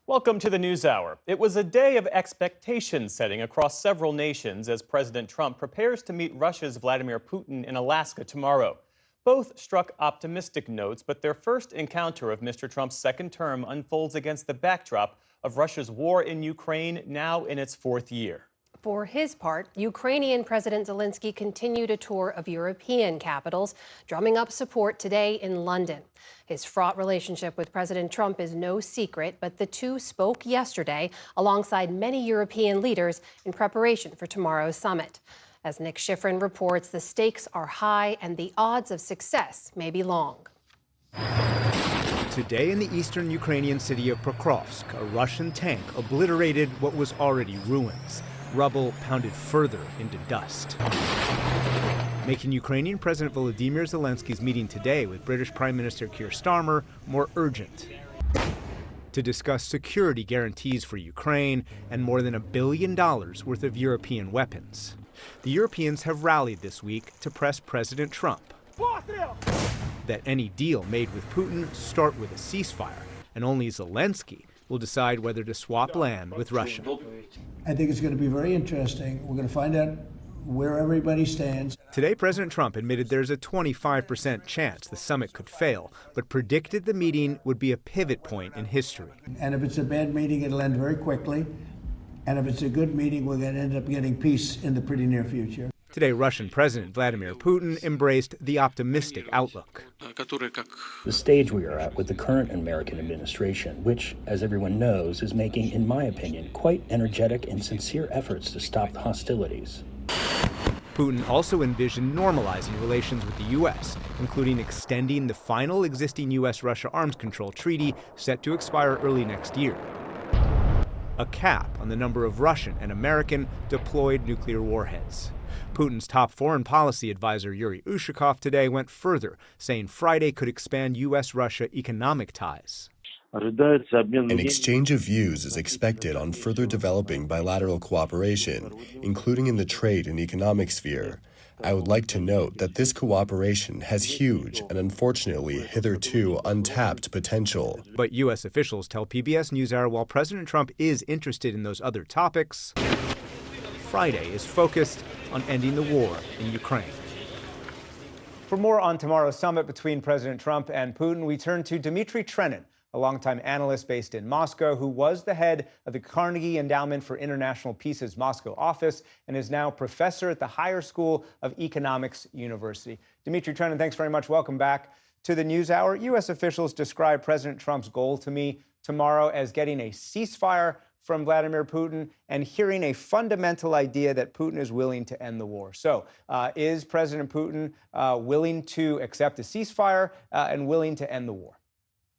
Welcome to the NewsHour. It was a day of expectation setting across several nations as President Trump prepares to meet Russia's Vladimir Putin in Alaska tomorrow. Both struck optimistic notes, but their first encounter of Mr. Trump's second term unfolds against the backdrop of Russia's war in Ukraine, now in its fourth year. For his part, Ukrainian President Zelensky continued a tour of European capitals, drumming up support today in London. His fraught relationship with President Trump is no secret, but the two spoke yesterday alongside many European leaders in preparation for tomorrow's summit. As Nick Schifrin reports, the stakes are high and the odds of success may be long. Today in the eastern Ukrainian city of Pokrovsk, a Russian tank obliterated what was already ruins. Rubble pounded further into dust, making Ukrainian President Volodymyr Zelensky's meeting today with British Prime Minister Keir Starmer more urgent to discuss security guarantees for Ukraine and more than $1 billion worth of European weapons. The Europeans have rallied this week to press President Trump that any deal made with Putin start with a ceasefire, and only Zelensky will decide whether to swap land with Russia. I think it's going to be very interesting. We're going to find out where everybody stands. Today, President Trump admitted there's a 25% chance the summit could fail, but predicted the meeting would be a pivot point in history. And if it's a bad meeting, it'll end very quickly. And if it's a good meeting, we're going to end up getting peace in the pretty near future. Today, Russian President Vladimir Putin embraced the optimistic outlook. The stage we are at with the current American administration, which, as everyone knows, is making, in my opinion, quite energetic and sincere efforts to stop the hostilities. Putin also envisioned normalizing relations with the U.S., including extending the final existing U.S.-Russia arms control treaty set to expire early next year. A cap on the number of Russian and American deployed nuclear warheads. Putin's top foreign policy advisor Yuri Ushakov today went further, saying Friday could expand U.S.-Russia economic ties. An exchange of views is expected on further developing bilateral cooperation, including in the trade and economic sphere. I would like to note that this cooperation has huge and unfortunately hitherto untapped potential. But U.S. officials tell PBS NewsHour while President Trump is interested in those other topics, Friday is focused on ending the war in Ukraine. For more on tomorrow's summit between President Trump and Putin, we turn to Dmitry Trenin, a longtime analyst based in Moscow who was the head of the Carnegie Endowment for International Peace's Moscow office and is now professor at the Higher School of Economics University. Dmitry Trenin, thanks very much. Welcome back to the NewsHour. U.S. officials describe President Trump's goal to me tomorrow as getting a ceasefire from Vladimir Putin and hearing a fundamental idea that Putin is willing to end the war. So is President Putin willing to accept a ceasefire and willing to end the war?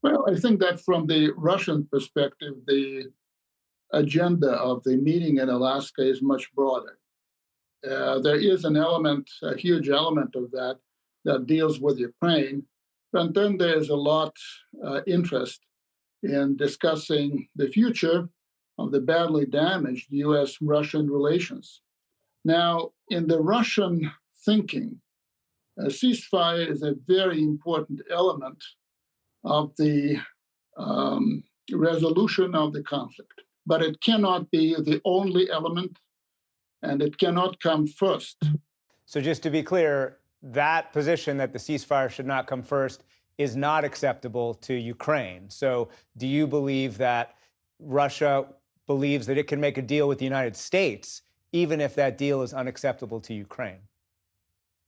Well, I think that from the Russian perspective, the agenda of the meeting in Alaska is much broader. There is an element, a huge element of that, that deals with Ukraine. And then there's a lot interest in discussing the future of the badly damaged U.S.-Russian relations. Now, in the Russian thinking, a ceasefire is a very important element of the resolution of the conflict. But it cannot be the only element, and it cannot come first. So just to be clear, that position that the ceasefire should not come first is not acceptable to Ukraine. So do you believe that Russia believes that it can make a deal with the United States, even if that deal is unacceptable to Ukraine?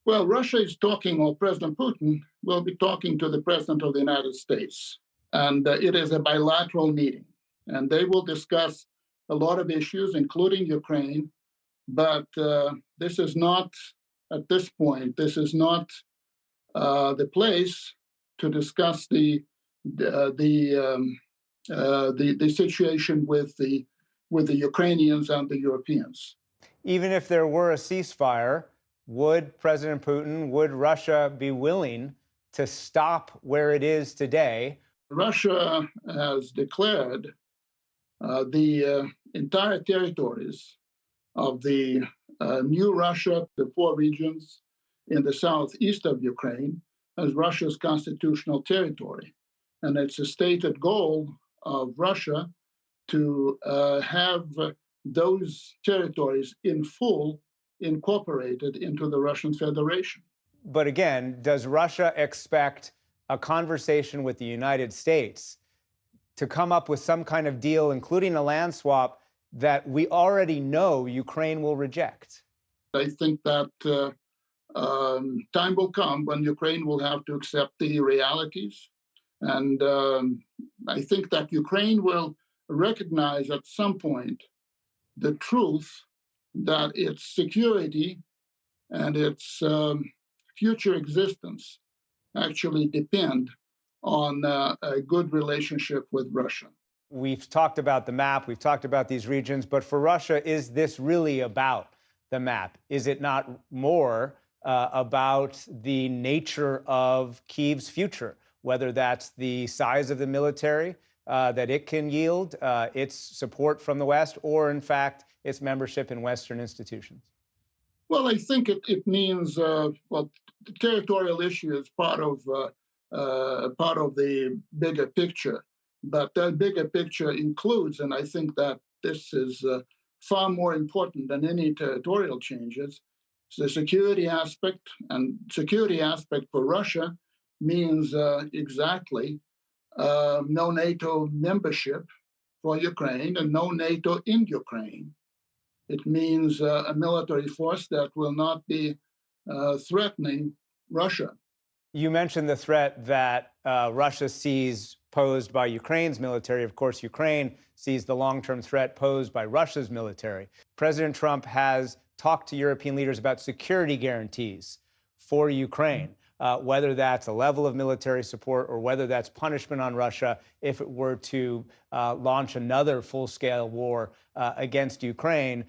Well, Russia is talking, or President Putin will be talking to the President of the United States. And it is a bilateral meeting. And they will discuss a lot of issues, including Ukraine. But this is not, at this point, this is not the place to discuss the situation with the Ukrainians and the Europeans. Even if there were a ceasefire, would President Putin, would Russia be willing to stop where it is today? Russia has declared the entire territories of the new Russia, the 4 regions in the southeast of Ukraine, as Russia's constitutional territory. And it's a stated goal of Russia to have those territories in full incorporated into the Russian Federation. But again, does Russia expect a conversation with the United States to come up with some kind of deal, including a land swap, that we already know Ukraine will reject? I think that time will come when Ukraine will have to accept the realities. And I think that Ukraine will recognize at some point the truth that its security and its future existence actually depend on a good relationship with Russia. We've talked about the map, we've talked about these regions, but for Russia, is this really about the map? Is it not more about the nature of Kyiv's future, whether that's the size of the military that it can yield, its support from the West, or in fact, its membership in Western institutions? Well, I think it means, well, the territorial issue is part of the bigger picture. But that bigger picture includes, and I think that this is far more important than any territorial changes, the security aspect. And security aspect for Russia means exactly no NATO membership for Ukraine and no NATO in Ukraine. It means a military force that will not be threatening Russia. You mentioned the threat that Russia sees posed by Ukraine's military. Of course, Ukraine sees the long-term threat posed by Russia's military. President Trump has talked to European leaders about security guarantees for Ukraine, whether that's a level of military support or whether that's punishment on Russia if it were to launch another full-scale war against Ukraine.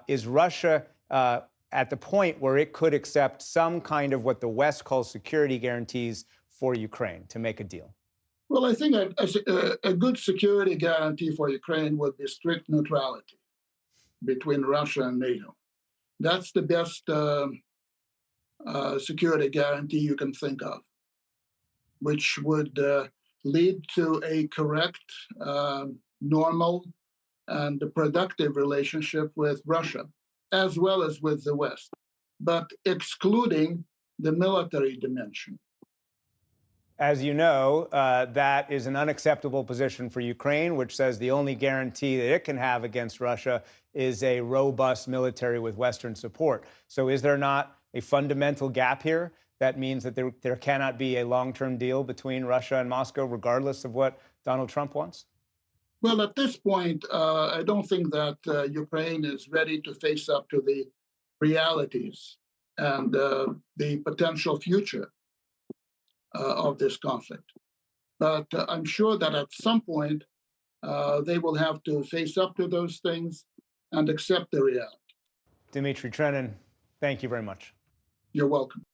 Is Russia at the point where it could accept some kind of what the West calls security guarantees for Ukraine to make a deal? Well, I think a good security guarantee for Ukraine would be strict neutrality between Russia and NATO. That's the best security guarantee you can think of, which would lead to a correct, normal, and productive relationship with Russia, as well as with the West, but excluding the military dimension. As you know, that is an unacceptable position for Ukraine, which says the only guarantee that it can have against Russia is a robust military with Western support. So is there not a fundamental gap here that means that there cannot be a long-term deal between Russia and Moscow, regardless of what Donald Trump wants? Well, at this point, I don't think that Ukraine is ready to face up to the realities and the potential future of this conflict. But I'm sure that at some point, they will have to face up to those things and accept the reality. Dmitry Trenin, thank you very much. You're welcome.